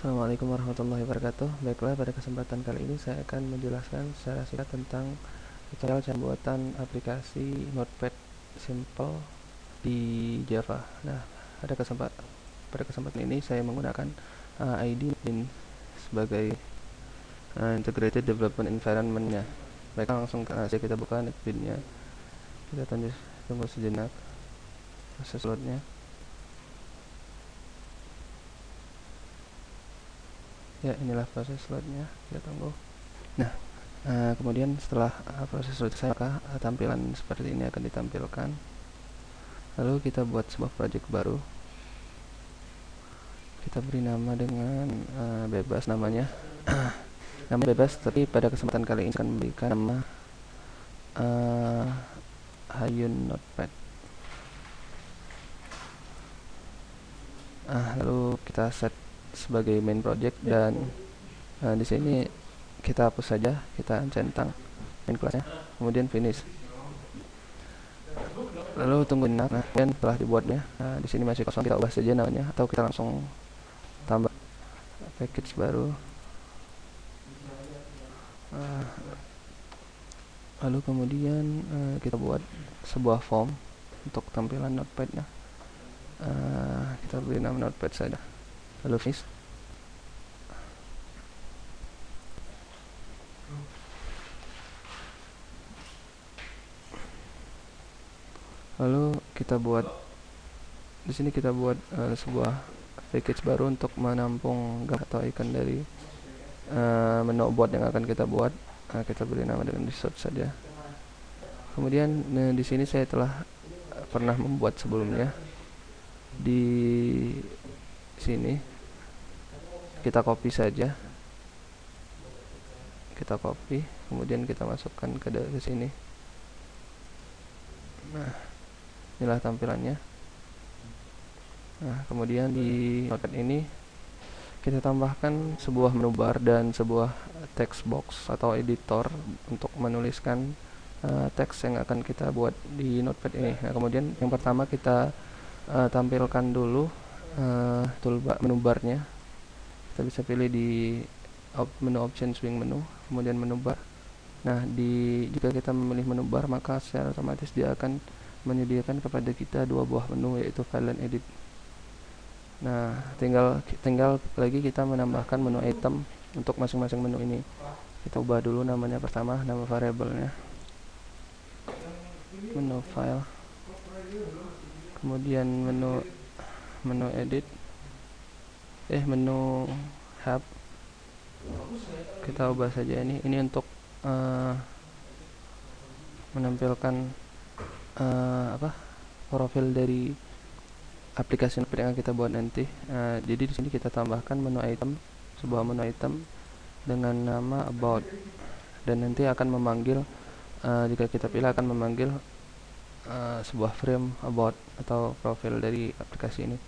Assalamualaikum warahmatullahi wabarakatuh. Baiklah, pada kesempatan kali ini saya akan menjelaskan secara singkat tentang tutorial cara pembuatan aplikasi Notepad simple di Java. Nah, pada kesempatan ini saya menggunakan ID sebagai Integrated Development Environment-nya. Baiklah, langsung saja kita buka NetBeans-nya. Kita tunggu sejenak proses load-nya. Ya, inilah proses load-nya. Kita tunggu. Nah, kemudian setelah proses selesai, maka tampilan seperti ini akan ditampilkan. Lalu kita buat sebuah project baru. Kita beri nama dengan bebas namanya. Nama bebas, tapi pada kesempatan kali ini akan memberikan nama Hayun Notepad. Lalu kita set sebagai main project dan di sini kita hapus saja, kita centang main kelasnya, kemudian finish. Lalu tunggu kemudian setelah dibuatnya, di sini masih kosong, kita ubah saja namanya atau kita langsung tambah package baru. Lalu kemudian kita buat sebuah form untuk tampilan Notepad-nya. Kita beri nama Notepad saja. Lalu finish. Lalu kita buat di sini sebuah package baru untuk menampung gambar atau icon dari menu board yang akan kita buat. Kita beri nama dengan resort saja. Kemudian di sini saya telah pernah membuat sebelumnya. Di sini kita copy saja. Kita copy, kemudian kita masukkan ke sini. Nah, inilah tampilannya. Nah, kemudian di Notepad ini kita tambahkan sebuah menu bar dan sebuah text box atau editor untuk menuliskan teks yang akan kita buat di Notepad ini. Nah, kemudian yang pertama kita tampilkan dulu toolbar menu barnya. Kita bisa pilih di menu option swing menu, kemudian menu bar. Nah, jika kita memilih menu bar, maka secara otomatis dia akan menyediakan kepada kita dua buah menu, yaitu file dan edit. Nah, tinggal lagi kita menambahkan menu item untuk masing-masing menu ini. Kita ubah dulu namanya, pertama nama variabelnya, menu file, kemudian menu edit, menu hub. Kita ubah saja ini untuk menampilkan profil dari aplikasi yang kita buat nanti. Jadi di sini kita tambahkan menu item, sebuah menu item dengan nama about, dan nanti akan memanggil jika kita pilih akan memanggil sebuah frame about atau profil dari aplikasi ini.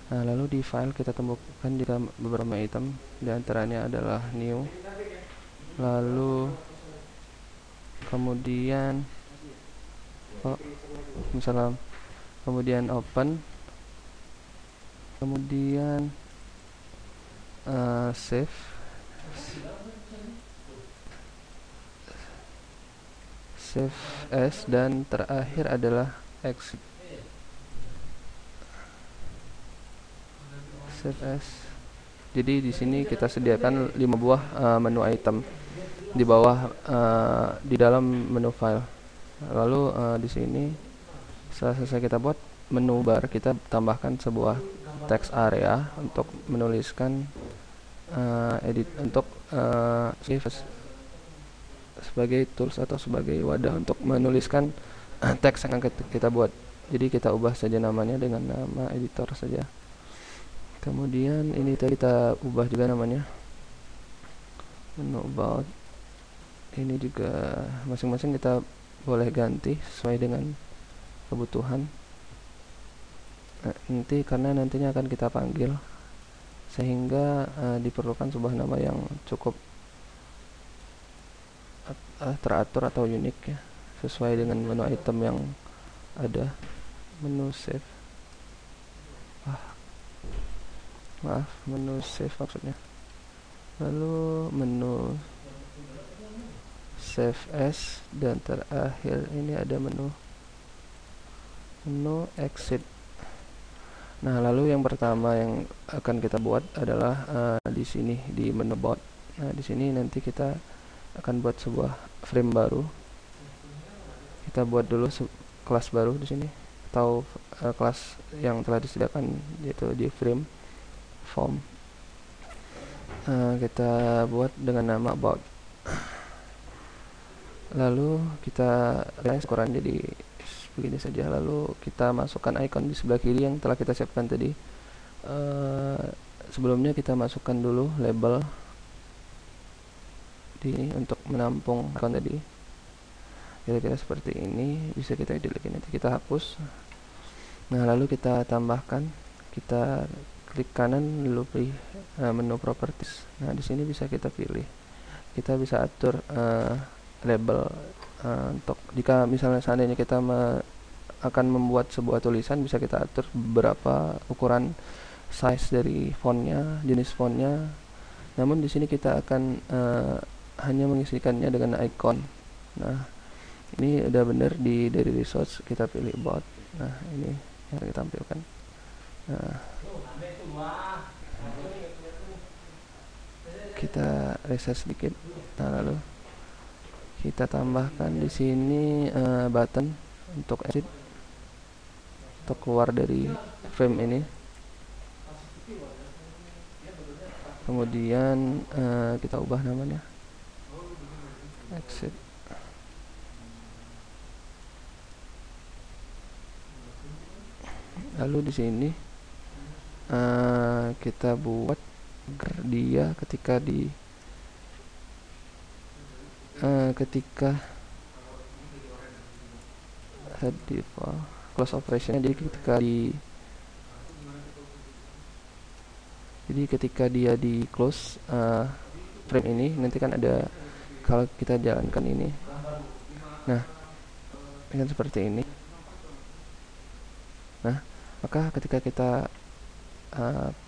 Lalu di file kita temukan juga beberapa item, diantaranya adalah new, lalu kemudian kemudian open, kemudian save, as, dan terakhir adalah exit. Save as. Jadi di sini kita sediakan 5 buah menu item di bawah di dalam menu file. Lalu di sini setelah selesai kita buat menu bar, kita tambahkan sebuah text area untuk menuliskan edit untuk sebagai tools atau sebagai wadah untuk menuliskan teks yang akan kita buat. Jadi kita ubah saja namanya dengan nama editor saja. Kemudian ini tadi kita ubah juga namanya, menu about. Ini juga masing-masing kita boleh ganti sesuai dengan kebutuhan. Karena nantinya akan kita panggil, sehingga diperlukan sebuah nama yang cukup teratur atau unik ya, sesuai dengan menu item yang ada. Menu save. maaf, menu save maksudnya. Lalu menu save as, dan terakhir ini ada menu exit. Nah, lalu yang pertama yang akan kita buat adalah di sini di menu bot. Nah, di sini nanti kita akan buat sebuah frame baru. Kita buat dulu kelas baru di sini, atau kelas yang telah disediakan, yaitu di frame form. Kita buat dengan nama bot. Lalu kita resize ukuran jadi begini saja. Lalu kita masukkan icon di sebelah kiri yang telah kita siapkan tadi. Sebelumnya kita masukkan dulu label di ini untuk menampung icon tadi. Kira-kira seperti ini. Bisa kita edit lagi, nanti kita hapus. Nah, lalu kita tambahkan, kita klik kanan lalu pilih menu properties. Nah, di sini bisa kita pilih, kita bisa atur label untuk jika misalnya seandainya kita akan membuat sebuah tulisan, bisa kita atur berapa ukuran size dari fontnya, jenis fontnya. Namun di sini kita akan hanya mengisikannya dengan icon. Nah, ini udah benar dari resource kita pilih bot. Nah, ini yang kita tampilkan. Nah, kita resize sedikit. Nah, lalu kita tambahkan di sini button untuk exit, untuk keluar dari frame ini. Kemudian kita ubah namanya exit. Lalu di sini kita buat dia ketika default close operationnya, jadi ketika dia di close frame ini, nanti kan ada kalau kita jalankan ini. Nah, kan seperti ini. Nah, maka ketika kita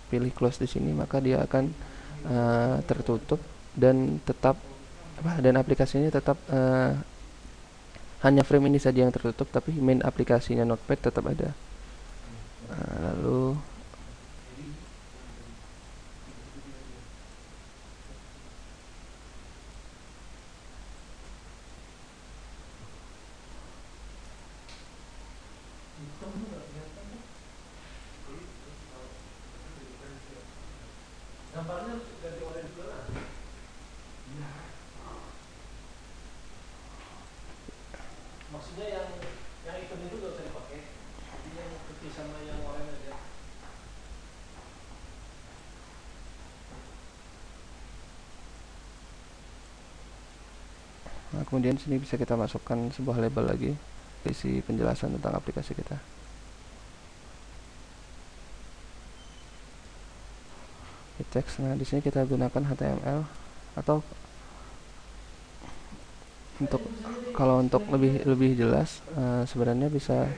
pilih close di sini, maka dia akan tertutup dan tetap dan aplikasinya tetap hanya frame ini saja yang tertutup, tapi main aplikasinya Notepad tetap ada. Lalu kemudian sini bisa kita masukkan sebuah label lagi, isi penjelasan tentang aplikasi kita. Di teks, nah di sini kita gunakan HTML, atau kalau untuk lebih jelas sebenarnya bisa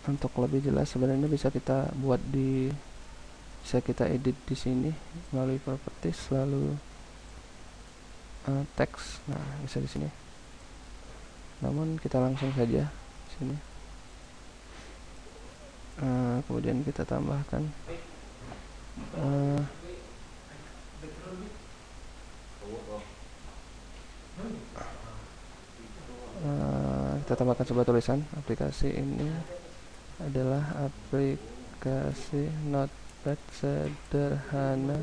untuk lebih jelas sebenarnya bisa kita buat bisa kita edit di sini melalui properties, lalu teks. Nah, bisa di sini. Namun kita langsung saja sini. Kemudian kita tambahkan kita tambahkan sebuah tulisan. Aplikasi ini adalah aplikasi Notepad sederhana.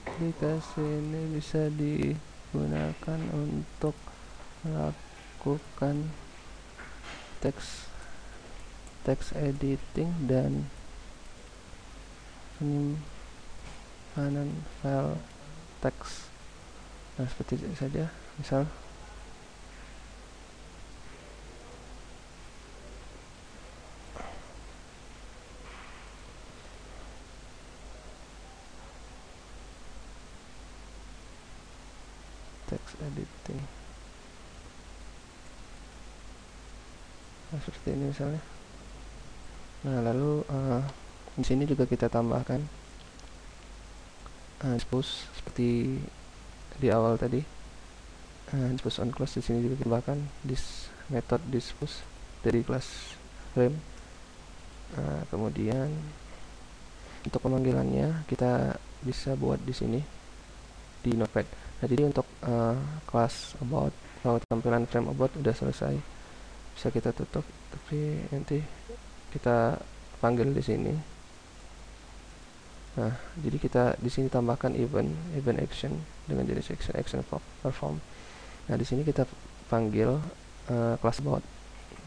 Aplikasi ini bisa digunakan untuk melakukan teks editing dan penyimpanan file teks. Nah, seperti itu saja. Misal text editing. Nah, seperti ini misalnya. Nah, lalu di sini juga kita tambahkan dispose seperti di awal tadi. Dispose on class di sini juga kita tambahkan this method dispose dari kelas frame. Kemudian untuk pemanggilannya kita bisa buat di sini di notepad. Nah, jadi untuk kelas about atau tampilan frame about udah selesai, bisa kita tutup, tapi nanti kita panggil di sini. Nah, jadi kita di sini tambahkan event action dengan jenis action perform. Nah, di sini kita panggil kelas about.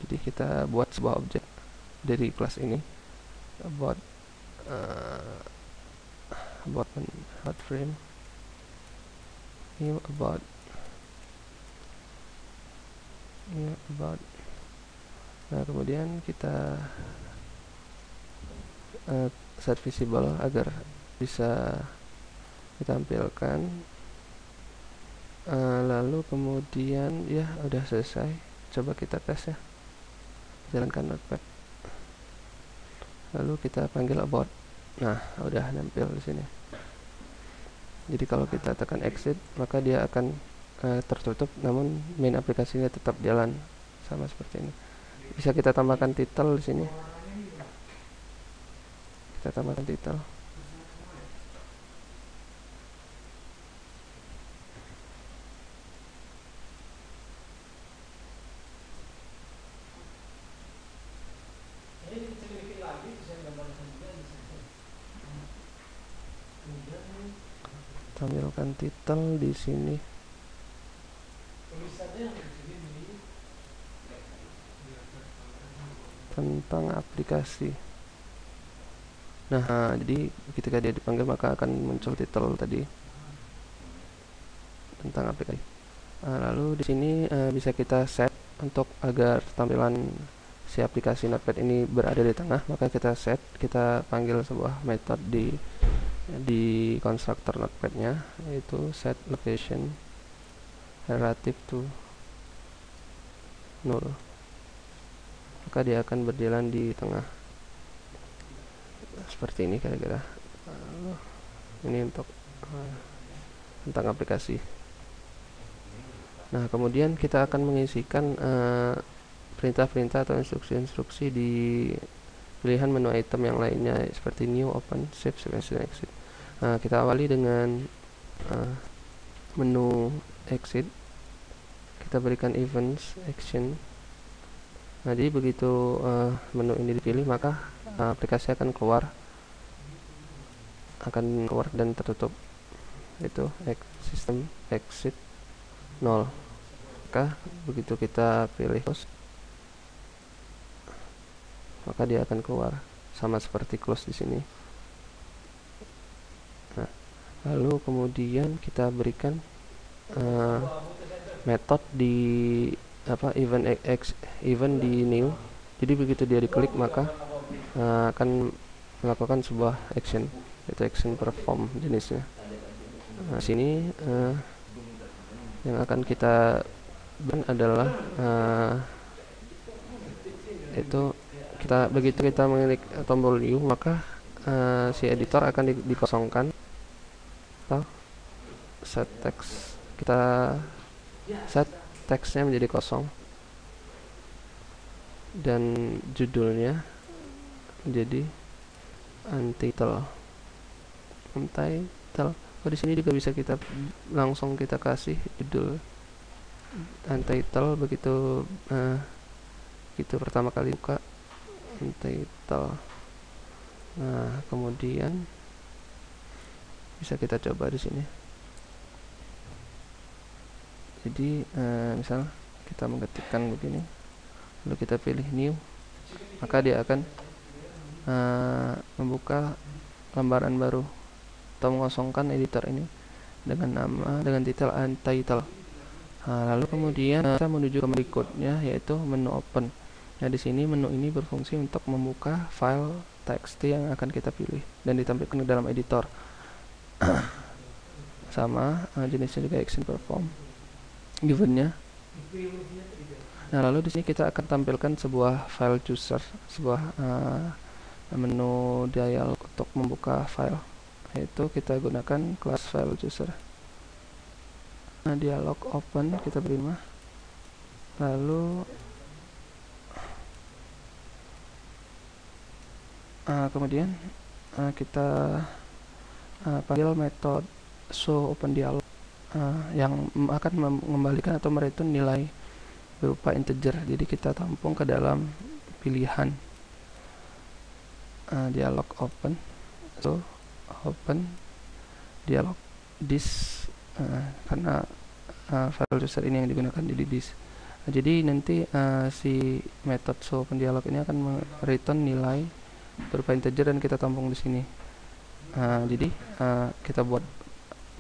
Jadi kita buat sebuah objek dari kelas ini about frame new about nah, kemudian kita set visible agar bisa ditampilkan. Lalu kemudian ya udah selesai, coba kita tes ya, jalankan notepad, lalu kita panggil about. Nah, udah nempel di sini. Jadi kalau kita tekan exit maka dia akan tertutup, namun main aplikasinya tetap jalan sama seperti ini. Bisa kita tambahkan title di sini. Kita tambahkan title. Tampilkan title di sini. Tentang aplikasi. Nah, jadi ketika dia dipanggil maka akan muncul title tadi tentang aplikasi. Lalu di sini bisa kita set untuk agar tampilan si aplikasi Notepad ini berada di tengah, maka kita set, kita panggil sebuah method di konstruktor Notepad-nya, yaitu set location relative to null. Maka dia akan berjalan di tengah seperti ini kira-kira. Ini untuk tentang aplikasi. Nah, kemudian kita akan mengisikan perintah-perintah atau instruksi-instruksi di pilihan menu item yang lainnya seperti new, open, save, selection, exit. Kita awali dengan menu exit. Kita berikan events action. Nah, jadi begitu menu ini dipilih maka aplikasi akan keluar dan tertutup. Itu sistem exit 0. Maka begitu kita pilih close, maka dia akan keluar sama seperti close di sini. Nah, lalu kemudian kita berikan method di event di new. Jadi begitu dia diklik maka akan melakukan sebuah action, yaitu action perform jenisnya. Nah, sini yang akan kita berikan adalah itu begitu kita mengklik tombol new maka si editor akan dikosongkan atau set text, kita set teksnya menjadi kosong dan judulnya menjadi untitled. Di sini juga bisa kita langsung kita kasih judul untitled begitu pertama kali buka untitled. Nah, kemudian bisa kita coba di sini. Jadi misal kita mengetikkan begini, lalu kita pilih new, maka dia akan membuka lembaran baru atau mengosongkan editor ini dengan titel untitled. Lalu kemudian kita menuju ke berikutnya, yaitu menu open. Nah, di sini menu ini berfungsi untuk membuka file txt yang akan kita pilih dan ditampilkan ke dalam editor. Sama jenisnya juga action perform. Givennya Nah, lalu di sini kita akan tampilkan sebuah file chooser, sebuah menu dialog untuk membuka file, yaitu kita gunakan kelas file chooser. Nah, dialog open kita beri 5, lalu kemudian kita panggil metode show open dialog yang akan mengembalikan atau mereturn nilai berupa integer. Jadi kita tampung ke dalam pilihan dialog open, so open dialog this, karena file chooser ini yang digunakan di this. Jadi nanti si method show open dialog ini akan return nilai berupa integer dan kita tampung di sini. Jadi kita buat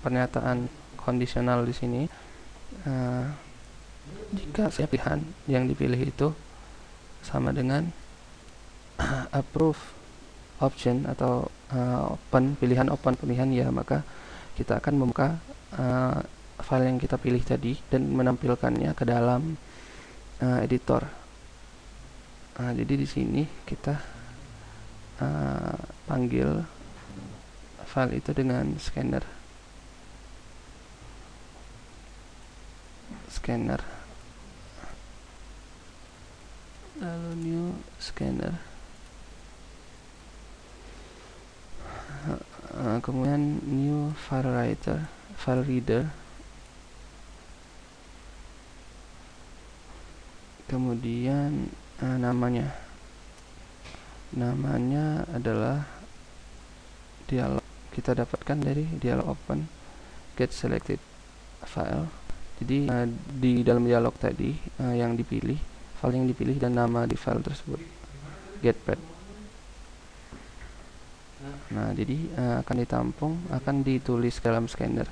pernyataan kondisional di sini. Jika pilihan yang dipilih itu sama dengan approve option atau pilihan ya, maka kita akan membuka file yang kita pilih tadi dan menampilkannya ke dalam editor. Jadi di sini kita panggil file itu dengan scanner, lalu new scanner, kemudian new file reader, kemudian namanya adalah dialog, kita dapatkan dari dialog open get selected file. Jadi di dalam dialog tadi yang dipilih, file yang dipilih dan nama di file tersebut getpad. Nah, jadi akan ditampung, akan ditulis ke dalam scanner,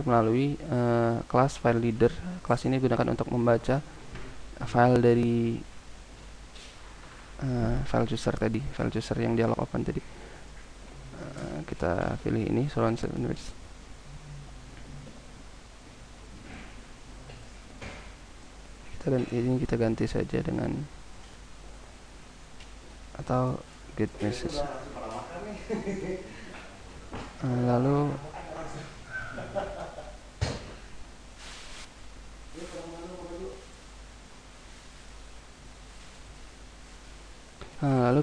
melalui kelas file reader. Kelas ini digunakan untuk membaca file dari file chooser yang dialog open tadi. Kita pilih ini surround 7 words. Kita ganti saja dengan atau get message. Lalu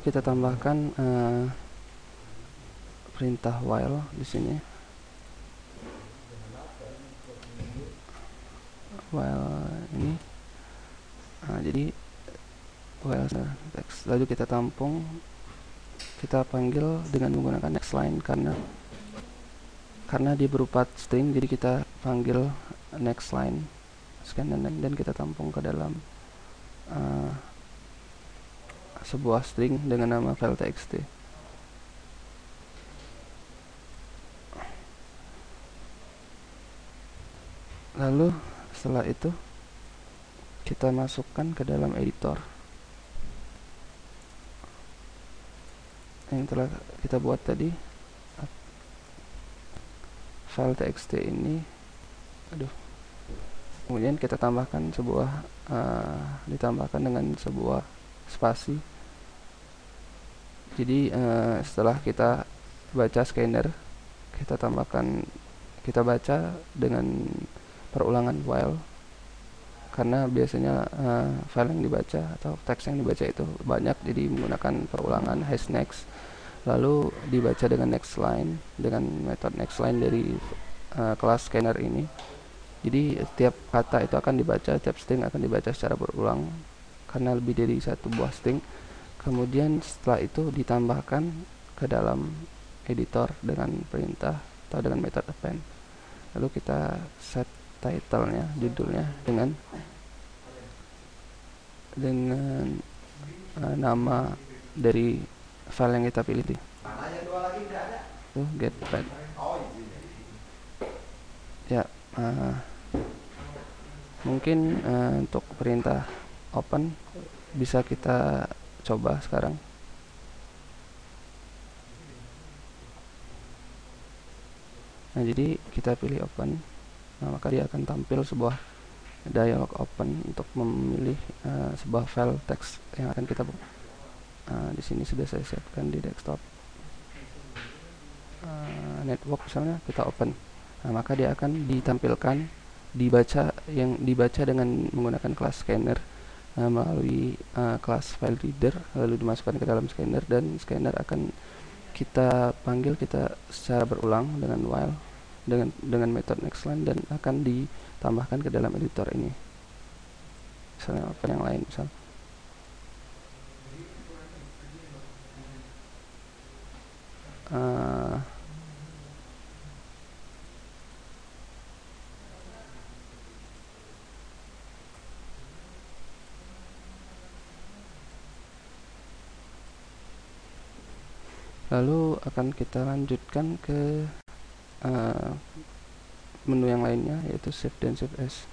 kita tambahkan perintah while di sini. While ini, jadi while text. Lalu kita tampung, kita panggil dengan menggunakan next line karena dia berupa string. Jadi kita panggil next line scan dan kita tampung ke dalam sebuah string dengan nama file txt. Lalu setelah itu kita masukkan ke dalam editor yang telah kita buat tadi. File txt ini, kemudian kita tambahkan ditambahkan dengan sebuah spasi. Jadi setelah kita baca scanner, kita baca dengan perulangan while, karena biasanya file yang dibaca atau teks yang dibaca itu banyak, jadi menggunakan perulangan hash next, lalu dibaca dengan next line dengan metode next line dari kelas scanner ini. Jadi setiap kata itu akan dibaca, setiap string akan dibaca secara berulang karena lebih dari satu buah string. Kemudian setelah itu ditambahkan ke dalam editor dengan perintah atau dengan metode append. Lalu kita set title-nya, judulnya dengan nama dari file yang kita pilih. Getpad. Ya, mungkin untuk perintah open bisa kita coba sekarang. Nah, jadi kita pilih open, Nah, maka dia akan tampil sebuah dialog open untuk memilih sebuah file teks yang akan kita buka. Di sini sudah saya siapkan di desktop network, misalnya kita open. Nah, maka dia akan ditampilkan dibaca dengan menggunakan kelas scanner melalui kelas file reader, lalu dimasukkan ke dalam scanner, dan scanner akan kita panggil secara berulang dengan while dengan metode nextLine, dan akan ditambahkan ke dalam editor ini. Misalnya open yang lain, misal lalu akan kita lanjutkan ke menu yang lainnya, yaitu save dan save as.